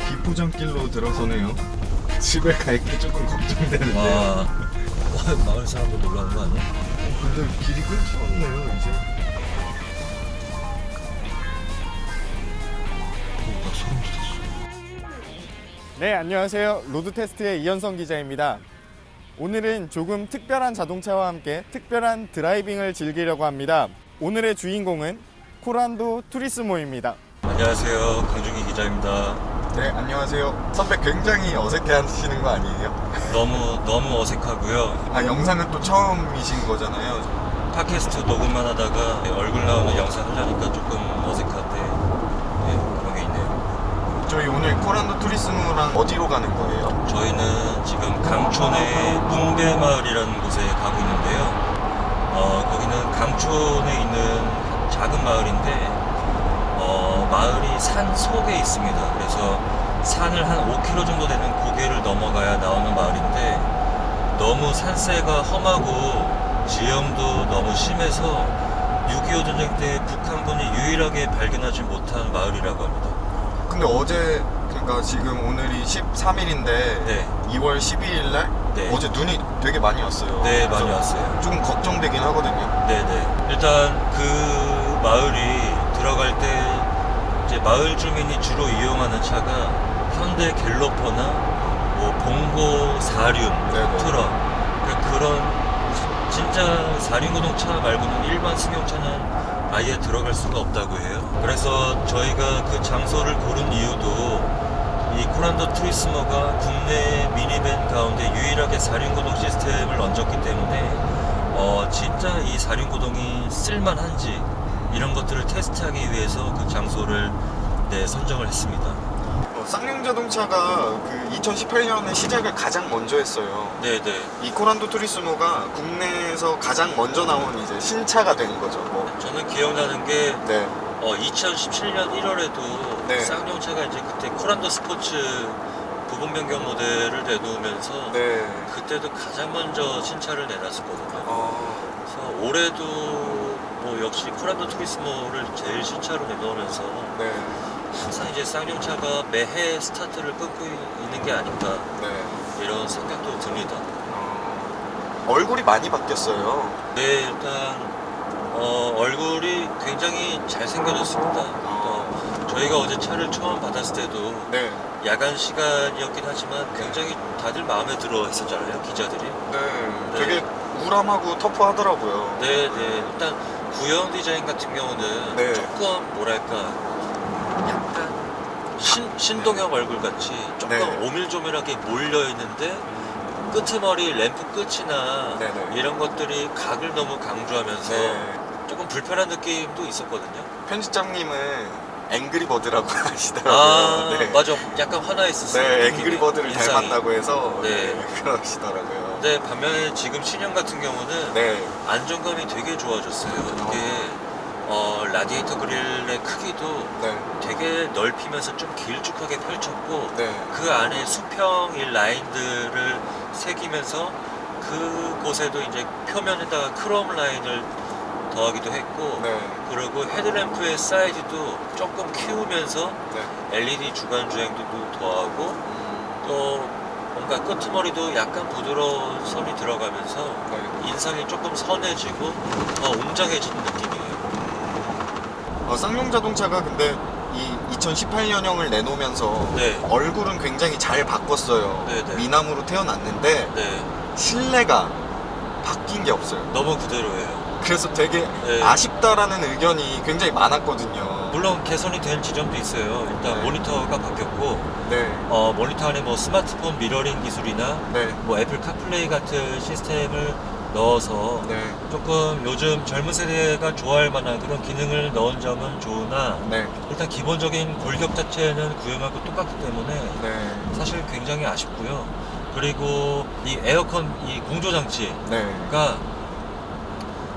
비포장길로 들어서네요. 집에 갈게 조금 걱정되는데. 와, 마을 사람들 놀라는 거 아니야? 근데 길이 끊겼네요 이제. 나 소름 돋았어. 네, 안녕하세요. 로드테스트의 이현성 기자입니다. 오늘은 조금 특별한 자동차와 함께 특별한 드라이빙을 즐기려고 합니다. 오늘의 주인공은 코란도 투리스모입니다. 안녕하세요, 강준기 기자입니다. 네, 안녕하세요. 선배 굉장히 어색해하시는 거 아니에요? 너무 어색하고요. 아, 영상은 또 처음이신 거잖아요. 팟캐스트 녹음만 하다가 얼굴 나오는 영상 하려니까 조금 어색한데 그런 게 있네요. 저희 오늘 코란도 투리스모랑 어디로 가는 거예요? 저희는 지금 강촌의 뭉베마을이라는 곳에 가고 있는데요. 거기는 강촌에 있는 작은 마을인데 마을이 산 속에 있습니다. 그래서 산을 한 5km 정도 되는 고개를 넘어가야 나오는 마을인데 너무 산세가 험하고 지형도 너무 심해서 6.25 전쟁 때 북한군이 유일하게 발견하지 못한 마을이라고 합니다. 근데 어제, 그러니까 지금 오늘이 13일인데 네. 2월 12일 날 네. 어제 눈이 되게 많이 왔어요. 네, 그래서 많이 왔어요. 조금 걱정되긴 하거든요. 네네. 일단 그 마을이 들어갈 때 이제 마을 주민이 주로 이용하는 차가 현대 갤로퍼나 뭐 봉고 4륜 네네. 트럭, 그러니까 그런 진짜 4륜구동 차 말고는 일반 승용차는 아예 들어갈 수가 없다고 해요. 그래서 저희가 그 장소를 고른 이유도 이 코란도 투리스모가 국내 미니밴 가운데 유일하게 4륜구동 시스템을 얹었기 때문에 진짜 이 4륜구동이 쓸만한지 이런 것들을 테스트하기 위해서 그 장소를 선정을 했습니다. 쌍용 자동차가 그 2018년에 시작을 가장 먼저 했어요. 네네. 이 코란도 투리스모가 국내에서 가장 먼저 나온 이제 신차가 된 거죠. 뭐. 저는 기억나는 게 네. 2017년 1월에도 네. 쌍용차가 이제 그때 코란도 스포츠 부분 변경 모델을 내놓으면서 네. 그때도 가장 먼저 신차를 내놨었거든요. 어, 그래서 올해도 뭐 역시 코란도 투리스모를 제일 신차로 내놓으면서 네. 항상 이제 쌍용차가 매해 스타트를 끊고 있는 게 아닌가 네. 이런 생각도 듭니다. 얼굴이 많이 바뀌었어요. 네, 일단 얼굴이 굉장히 잘생겨졌습니다. 저희가 어제 차를 처음 받았을 때도 네. 야간 시간이었긴 하지만 굉장히 다들 마음에 들어 했었잖아요, 기자들이. 네. 되게 우람하고 터프하더라고요. 네. 일단 구형 디자인 같은 경우는 네. 조금 뭐랄까 약간 신동엽 얼굴 같이 조금 네. 오밀조밀하게 몰려 있는데 끄트머리 램프 끝이나 네네. 이런 것들이 각을 너무 강조하면서 네. 조금 불편한 느낌도 있었거든요. 편집장님은 앵그리버드라고 하시더라고요. 네. 맞아. 약간 화나 있었어요. 네, 느낌이. 앵그리버드를 인상이. 닮았다고 해서 네. 그러시더라고요. 근데 반면에 지금 신형 같은 경우는 네. 안정감이 되게 좋아졌어요. 이게 라디에이터 그릴의 크기도 네. 되게 넓히면서 좀 길쭉하게 펼쳤고 네. 그 안에 수평 라인들을 새기면서 그곳에도 이제 표면에다가 크롬 라인을 더하기도 했고 네. 그리고 헤드램프의 사이즈도 조금 키우면서 네. LED 주간 주행도 더하고 또 뭔가 끄트머리도 약간 부드러운 선이 들어가면서 네. 인상이 조금 선해지고 더 웅장해지는 느낌이에요. 쌍용 자동차가 근데 이 2018년형을 내놓으면서 네. 얼굴은 굉장히 잘 바꿨어요. 네네. 미남으로 태어났는데 네, 실내가 바뀐 게 없어요. 너무 그대로예요. 그래서 되게 네. 아쉽다라는 의견이 굉장히 많았거든요. 물론 개선이 된 지점도 있어요. 일단 네. 모니터가 바뀌었고 네. 모니터 안에 뭐 스마트폰 미러링 기술이나 네. 뭐 애플 카플레이 같은 시스템을 넣어서 네. 조금 요즘 젊은 세대가 좋아할 만한 그런 기능을 넣은 점은 좋으나 네. 일단 기본적인 골격 자체는 구형하고 똑같기 때문에 네. 사실 굉장히 아쉽고요. 그리고 이 에어컨 이 공조 장치가 네.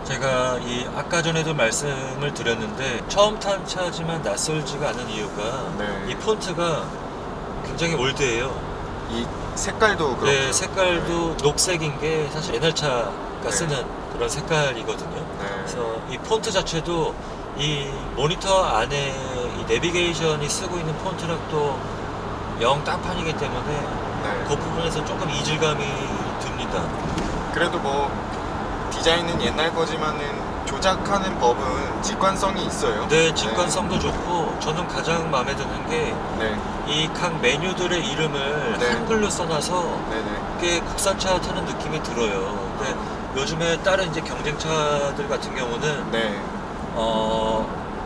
제가 이 아까 전에도 말씀을 드렸는데 처음 탄 차지만 낯설지가 않은 이유가 네. 이 폰트가 굉장히 올드해요. 이 색깔도 그렇고. 네, 색깔도 녹색인 게 사실 옛날 차가 네. 쓰는 그런 색깔이거든요. 네. 그래서 이 폰트 자체도 이 모니터 안에 이 내비게이션이 쓰고 있는 폰트랑 또 영 땅판이기 때문에 네. 그 부분에서 조금 이질감이 듭니다. 그래도 뭐 디자인은 옛날 거지만은 조작하는 법은 직관성이 있어요. 네, 직관성도 좋고 저는 가장 마음에 드는 게 이 네. 각 메뉴들의 이름을 네. 한글로 써놔서 네네. 꽤 국산차 타는 느낌이 들어요. 근데 요즘에 다른 이제 경쟁차들 같은 경우는 네.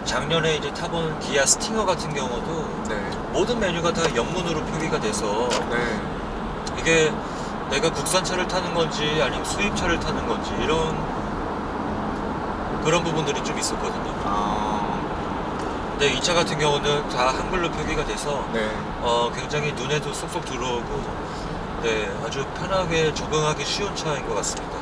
작년에 이제 타본 기아 스팅어 같은 경우도 네. 모든 메뉴가 다 영문으로 표기가 돼서 네. 이게 내가 국산차를 타는 건지 아니면 수입차를 타는 건지 이런 그런 부분들이 좀 있었거든요. 근데 이 차 같은 경우는 다 한글로 표기가 돼서 네. 굉장히 눈에도 쏙쏙 들어오고 네, 아주 편하게 적응하기 쉬운 차인 것 같습니다.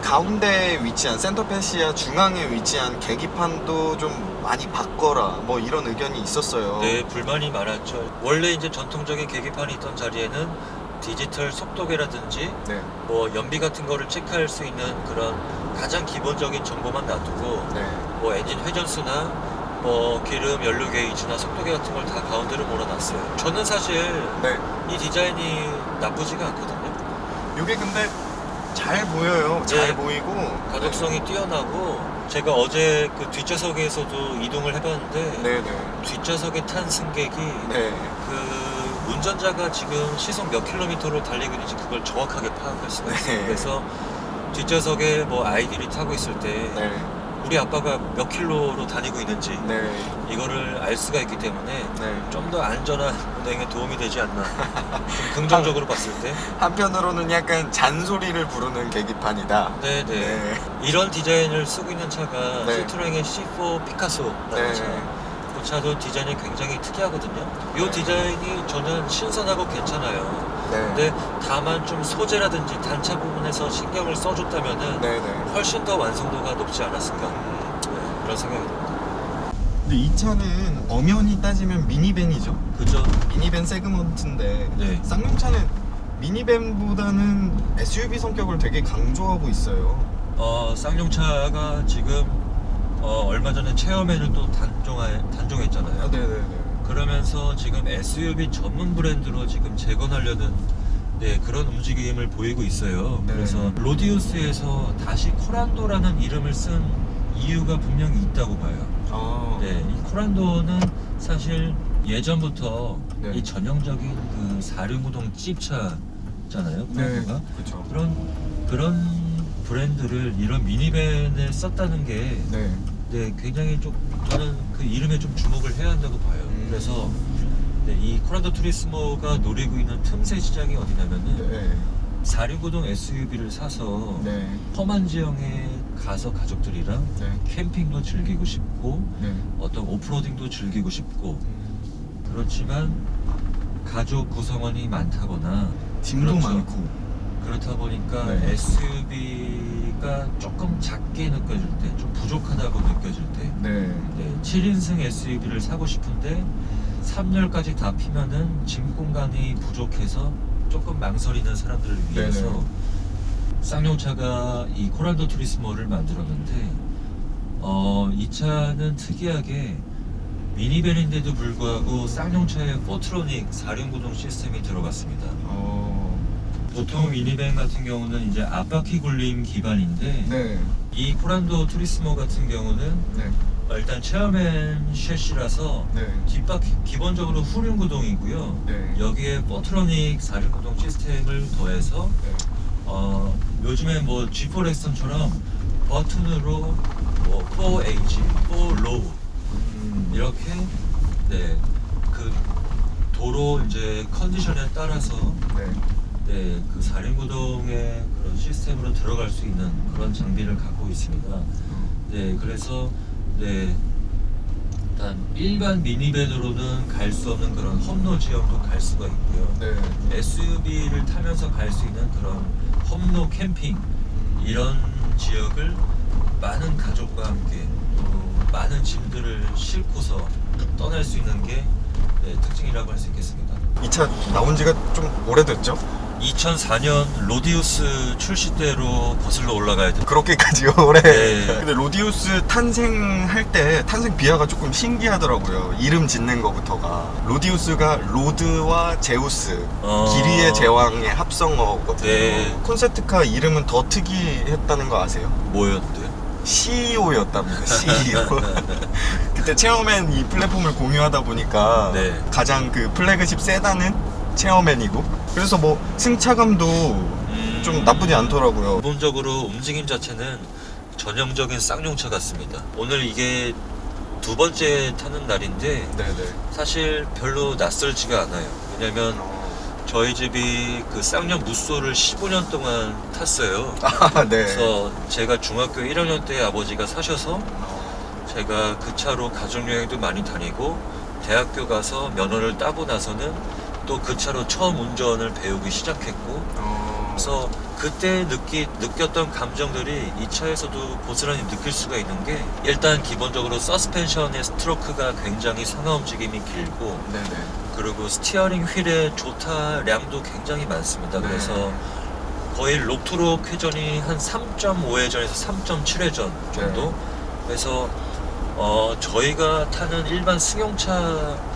가운데에 위치한 센터페시아 중앙에 위치한 계기판도 좀 많이 바꿔라 뭐 이런 의견이 있었어요. 네, 불만이 많았죠. 원래 이제 전통적인 계기판이 있던 자리에는 디지털 속도계라든지 네. 뭐 연비 같은 거를 체크할 수 있는 그런 가장 기본적인 정보만 놔두고 네. 뭐 엔진 회전수나 뭐 기름 연료 게이지나 속도계 같은 걸 다 가운데로 몰아놨어요. 저는 사실 네. 이 디자인이 나쁘지가 않거든요. 이게 근데 잘 보여요. 잘 보이고 가독성이 뛰어나고 제가 어제 그 뒷좌석에서도 이동을 해봤는데 네네. 뒷좌석에 탄 승객이 네. 그 운전자가 지금 시속 몇 킬로미터로 달리고 있는지 그걸 정확하게 파악할 수가 있어요. 네. 그래서 뒷좌석에 뭐 아이들이 타고 있을 때 네. 우리 아빠가 몇 킬로로 다니고 있는지 네. 이거를 알 수가 있기 때문에 네. 좀 더 안전한 운행에 도움이 되지 않나. 좀 긍정적으로 봤을 때. 한편으로는 약간 잔소리를 부르는 계기판이다. 네네. 네. 이런 디자인을 쓰고 있는 차가 네. 시트로행의 C4 피카소라는 네. 차. 그 차도 디자인이 굉장히 특이하거든요. 이 네. 디자인이 저는 신선하고 괜찮아요. 네. 근데 다만 좀 소재라든지 단차 부분에서 신경을 써줬다면은 네네. 훨씬 더 완성도가 높지 않았을까. 네, 그런 생각이 듭니다. 근데 이 차는 엄연히 따지면 미니밴이죠. 그죠? 미니밴 세그먼트인데 네. 쌍용차는 미니밴보다는 SUV 성격을 되게 강조하고 있어요. 쌍용차가 지금 얼마 전에 체험회를 또 단종했잖아요. 네네네. 그러면서 지금 SUV 전문 브랜드로 지금 재건하려는 네, 그런 움직임을 보이고 있어요. 네. 그래서 로디우스에서 다시 코란도라는 이름을 쓴 이유가 분명히 있다고 봐요. 네, 이 코란도는 사실 예전부터 네. 이 전형적인 그 4륜구동 찝차잖아요. 코란도가. 그렇죠. 그런 브랜드를 이런 미니밴에 썼다는 게 네. 네, 굉장히 좀 저는 그 이름에 좀 주목을 해야 한다고 봐요. 그래서 네, 이 코란도 투리스모가 노리고 있는 틈새 시장이 어디냐면은 네. 4륜구동 SUV를 사서 네. 험한 지형에 가서 가족들이랑 네. 캠핑도 즐기고 싶고 네. 어떤 오프로딩도 즐기고 싶고 그렇지만 가족 구성원이 많다거나 짐도 그렇죠. 많고. 그렇다 보니까 네. SUV가 조금 작게 느껴질 때, 좀 부족하다고 느껴질 때 네. 7인승 SUV를 사고 싶은데 3열까지 다 피면은 짐 공간이 부족해서 조금 망설이는 사람들을 위해서 네네. 쌍용차가 이 코란도 투리스모를 만들었는데 이 차는 특이하게 미니밴인데도 불구하고 쌍용차에 포트로닉 4륜구동 시스템이 들어갔습니다. 보통 미니밴 같은 경우는 이제 앞바퀴 굴림 기반인데 네. 이 코란도 투리스모 같은 경우는 네. 일단 체어맨 셰시라서 네. 뒷바퀴 기본적으로 후륜구동이고요. 네. 여기에 포트로닉 4륜구동 시스템을 더해서 네. 요즘에 뭐 G4 렉스턴처럼 버튼으로 뭐 4H, 4Low 이렇게 네, 그 도로 이제 컨디션에 따라서 네. 네, 그 4륜구동의 그런 시스템으로 들어갈 수 있는 그런 장비를 갖고 있습니다. 네, 그래서 네, 일단 일반 미니밴으로는 갈 수 없는 그런 험로 지역도 갈 수가 있고요. 네. SUV를 타면서 갈 수 있는 그런 험로 캠핑 이런 지역을 많은 가족과 함께 또 많은 짐들을 싣고서 떠날 수 있는 게 네, 특징이라고 할 수 있겠습니다. 이 차 나온 지가 좀 오래됐죠? 2004년 로디우스 출시 때로 거슬러 올라가야 돼. 그렇게까지 오래. 네. 근데 로디우스 탄생할 때 탄생 비하가 조금 신기하더라고요. 이름 짓는 거부터가. 로디우스가 로드와 제우스, 길이의 제왕의 합성어거든요. 네. 콘셉트카 이름은 더 특이했다는 거 아세요? 뭐였는데요? CEO였답니다. CEO. 그때 체어맨 이 플랫폼을 공유하다 보니까 네. 가장 그 플래그십 세단은 체어맨이고, 그래서 뭐 승차감도 좀 나쁘지 않더라고요. 기본적으로 움직임 자체는 전형적인 쌍용차 같습니다. 오늘 이게 두 번째 타는 날인데 네네. 사실 별로 낯설지가 않아요. 왜냐면 저희 집이 그 쌍용 무쏘를 15년 동안 탔어요. 아, 네. 그래서 제가 중학교 1학년 때 아버지가 사셔서 제가 그 차로 가족여행도 많이 다니고 대학교 가서 면허를 따고 나서는 또 그 차로 처음 운전을 배우기 시작했고, 그래서 그때 느꼈던 감정들이 이 차에서도 고스란히 느낄 수가 있는 게, 일단 기본적으로 서스펜션의 스트로크가 굉장히 상하 움직임이 길고, 네네. 그리고 스티어링 휠의 조타량도 굉장히 많습니다. 네. 그래서 거의 록투록 회전이 한 3.5회전에서 3.7회전 정도. 그래서 저희가 타는 일반 승용차가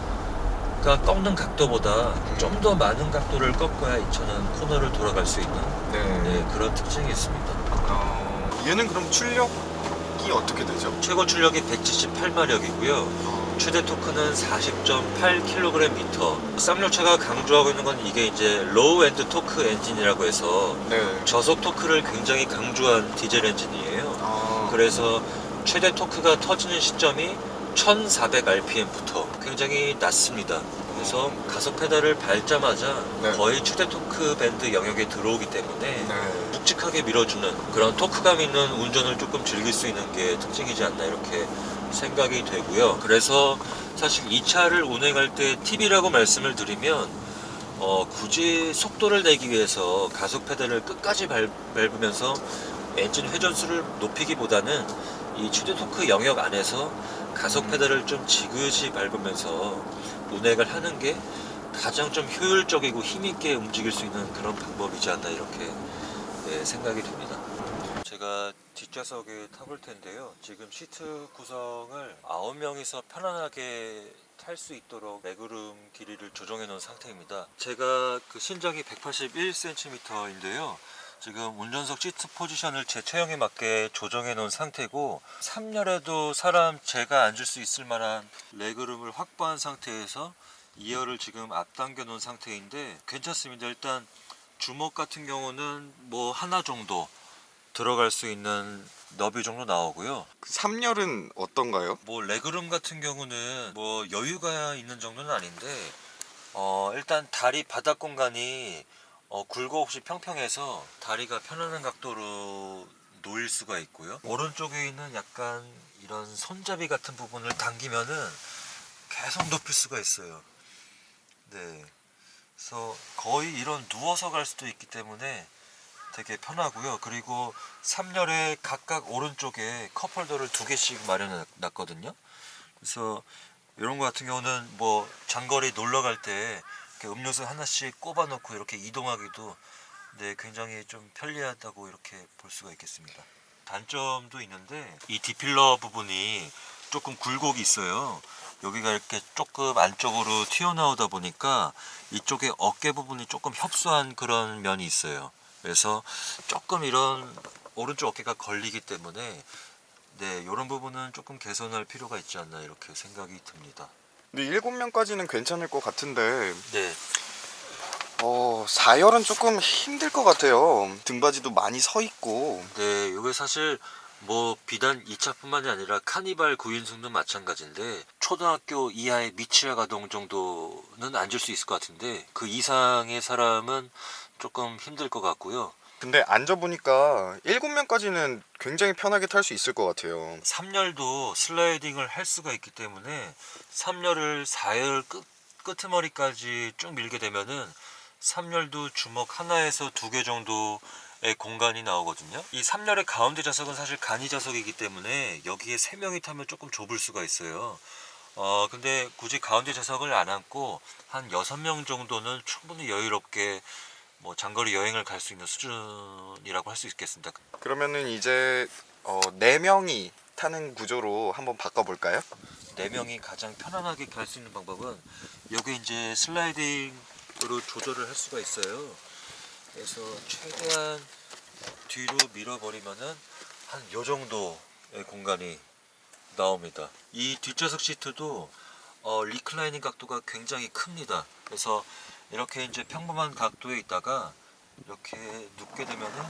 꺾는 각도보다 좀 더 많은 각도를 꺾어야 이 차는 코너를 돌아갈 수 있는 네. 그런 특징이 있습니다. 얘는 그럼 출력이 어떻게 되죠? 최고 출력이 178마력이고요. 최대 토크는 40.8kgm. 쌍용차가 강조하고 있는 건 이게 이제 로우 엔드 토크 엔진이라고 해서 네. 저속 토크를 굉장히 강조한 디젤 엔진이에요. 그래서 최대 토크가 터지는 시점이 1400rpm부터 굉장히 낮습니다. 그래서 가속 페달을 밟자마자 네. 거의 최대 토크 밴드 영역에 들어오기 때문에 네. 묵직하게 밀어주는 그런 토크감 있는 운전을 조금 즐길 수 있는 게 특징이지 않나 이렇게 생각이 되고요. 그래서 사실 이 차를 운행할 때 팁이라고 말씀을 드리면 굳이 속도를 내기 위해서 가속 페달을 끝까지 밟으면서 엔진 회전수를 높이기보다는 이 최대 토크 영역 안에서 가속 페달을 좀 지그시 밟으면서 운행을 하는 게 가장 좀 효율적이고 힘있게 움직일 수 있는 그런 방법이지 않나 이렇게 생각이 됩니다. 제가 뒷좌석에 타볼 텐데요. 지금 시트 구성을 9명이서 편안하게 탈 수 있도록 레그룸 길이를 조정해 놓은 상태입니다. 제가 그 신장이 181cm인데요. 지금 운전석 시트 포지션을 제 체형에 맞게 조정해 놓은 상태고, 3열에도 사람 제가 앉을 수 있을 만한 레그룸을 확보한 상태에서 2열을 지금 앞당겨 놓은 상태인데 괜찮습니다. 일단 주먹 같은 경우는 뭐 하나 정도 들어갈 수 있는 너비 정도 나오고요. 3열은 어떤가요? 뭐 레그룸 같은 경우는 뭐 여유가 있는 정도는 아닌데 일단 다리 바닥 공간이 굴곡 없이 평평해서 다리가 편안한 각도로 놓일 수가 있고요. 오른쪽에 있는 약간 이런 손잡이 같은 부분을 당기면은 계속 높일 수가 있어요. 네, 그래서 거의 이런 누워서 갈 수도 있기 때문에 되게 편하고요. 그리고 3열에 각각 오른쪽에 컵홀더를 2개씩 마련해 놨거든요. 그래서 이런 거 같은 경우는 뭐 장거리 놀러 갈 때 음료수 하나씩 꼽아 놓고 이렇게 이동하기도 굉장히 좀 편리하다고 이렇게 볼 수가 있겠습니다. 단점도 있는데 이 디필러 부분이 조금 굴곡이 있어요. 여기가 이렇게 조금 안쪽으로 튀어나오다 보니까 이쪽에 어깨 부분이 조금 협소한 그런 면이 있어요. 그래서 조금 이런 오른쪽 어깨가 걸리기 때문에 이런 부분은 조금 개선할 필요가 있지 않나 이렇게 생각이 듭니다. 근데 7명까지는 괜찮을 것 같은데 네. 4열은 조금 힘들 것 같아요. 등받이도 많이 서 있고. 네, 이게 사실 뭐 비단 이 차뿐만이 아니라 카니발 9인승도 마찬가지인데 초등학교 이하의 미취학 아동 정도는 앉을 수 있을 것 같은데 그 이상의 사람은 조금 힘들 것 같고요. 근데 앉아보니까 7명까지는 굉장히 편하게 탈 수 있을 것 같아요. 3열도 슬라이딩을 할 수가 있기 때문에 3열을 4열 끄트머리까지 쭉 밀게 되면은 3열도 주먹 하나에서 2개 정도의 공간이 나오거든요. 이 3열의 가운데 좌석은 사실 간이 좌석이기 때문에 여기에 3명이 타면 조금 좁을 수가 있어요. 근데 굳이 가운데 좌석을 안 앉고 한 6명 정도는 충분히 여유롭게 뭐 장거리 여행을 갈 수 있는 수준이라고 할 수 있겠습니다. 그러면은 이제 4명이 타는 구조로 한번 바꿔볼까요? 4명이 가장 편안하게 갈 수 있는 방법은 여기 이제 슬라이딩으로 조절을 할 수가 있어요. 그래서 최대한 뒤로 밀어버리면은 한 요 정도의 공간이 나옵니다. 이 뒷좌석 시트도 리클라이닝 각도가 굉장히 큽니다. 그래서 이렇게 이제 평범한 각도에 있다가 이렇게 눕게 되면은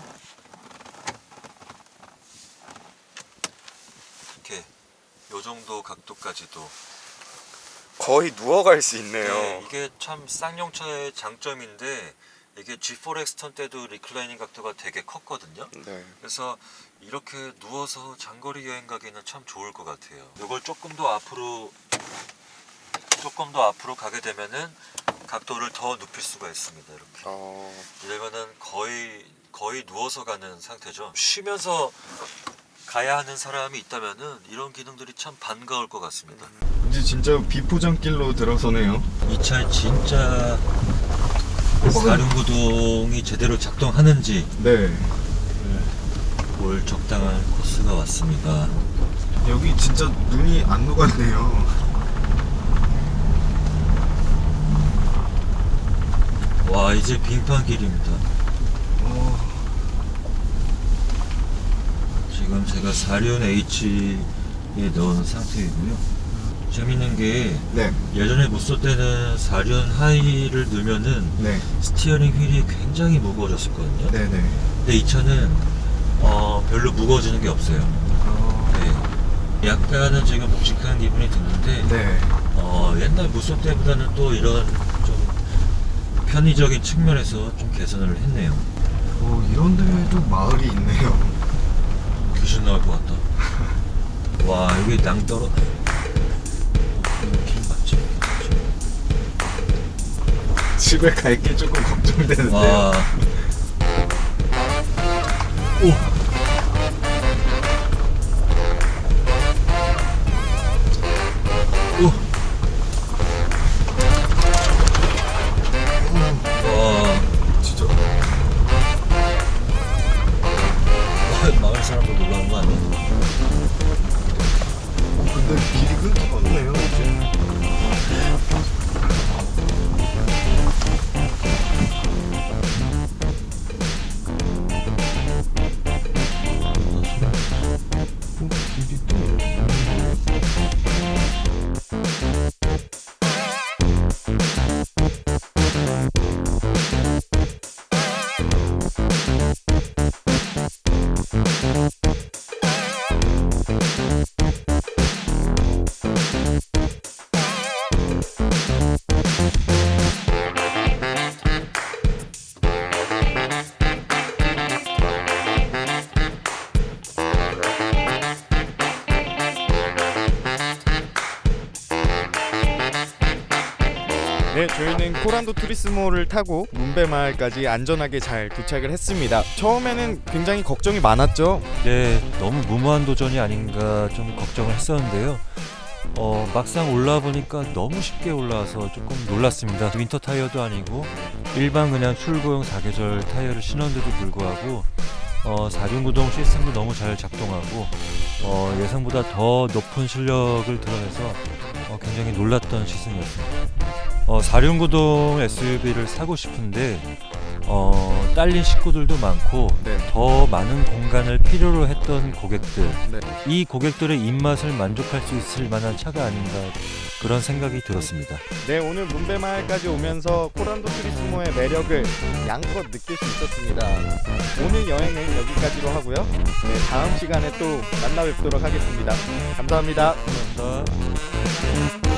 이렇게 요 정도 각도까지도 거의 누워갈 수 있네요. 네, 이게 참 쌍용차의 장점인데 이게 G4 엑스턴 때도 리클라이닝 각도가 되게 컸거든요. 네. 그래서 이렇게 누워서 장거리 여행 가기는 참 좋을 것 같아요. 이걸 조금 더 앞으로 가게 되면은 각도를 더 눕힐 수가 있습니다. 이렇게 이러면은 거의 누워서 가는 상태죠. 쉬면서 가야 하는 사람이 있다면은 이런 기능들이 참 반가울 것 같습니다. 이제 진짜 비포장길로 들어서네요. 이 차에 진짜 사륜구동이 제대로 작동하는지 네. 볼 적당한 코스가 왔습니다. 여기 진짜 눈이 안 녹았네요. 와, 이제 빙판길입니다. 지금 제가 4륜 H에 넣은 상태이고요. 재밌는 게 네. 예전에 못 쓸 때는 4륜 하이를 넣으면은 네. 스티어링 휠이 굉장히 무거워졌었거든요. 네네. 근데 이 차는 별로 무거워지는 게 없어요. 네. 약간은 지금 묵직한 기분이 드는데 네. 옛날 무쏘 때보다는 또 이런 좀 편의적인 측면에서 좀 개선을 했네요. 이런 데도 마을이 있네요. 귀신 나올 것 같다. 와, 여기 낭떠러 길 맞지? 집에 갈 게 조금 걱정되는데요. 와. 오. 오. 와. 진짜. 마을 사람들 놀라는 거 아니야? 근데 길이 끊기겠네요 이제. 길이 또 네, 저희는 코란도 투리스모를 타고 문베 마을까지 안전하게 잘 도착을 했습니다. 처음에는 굉장히 걱정이 많았죠. 네, 너무 무모한 도전이 아닌가 좀 걱정을 했었는데요. 막상 올라와 보니까 너무 쉽게 올라와서 조금 놀랐습니다. 윈터 타이어도 아니고 일반 그냥 출고용 4계절 타이어를 신었는데도 불구하고 4륜구동 시스템도 너무 잘 작동하고 예상보다 더 높은 실력을 드러내서 굉장히 놀랐던 시승이었습니다. 4륜구동 SUV를 사고 싶은데 딸린 식구들도 많고 네. 더 많은 공간을 필요로 했던 고객들, 네. 이 고객들의 입맛을 만족할 수 있을 만한 차가 아닌가 그런 생각이 들었습니다. 네, 오늘 문베 마을까지 오면서 코란도 투리스모의 매력을 양껏 느낄 수 있었습니다. 오늘 여행은 여기까지로 하고요. 네, 다음 시간에 또 만나 뵙도록 하겠습니다. 감사합니다. 감사합니다.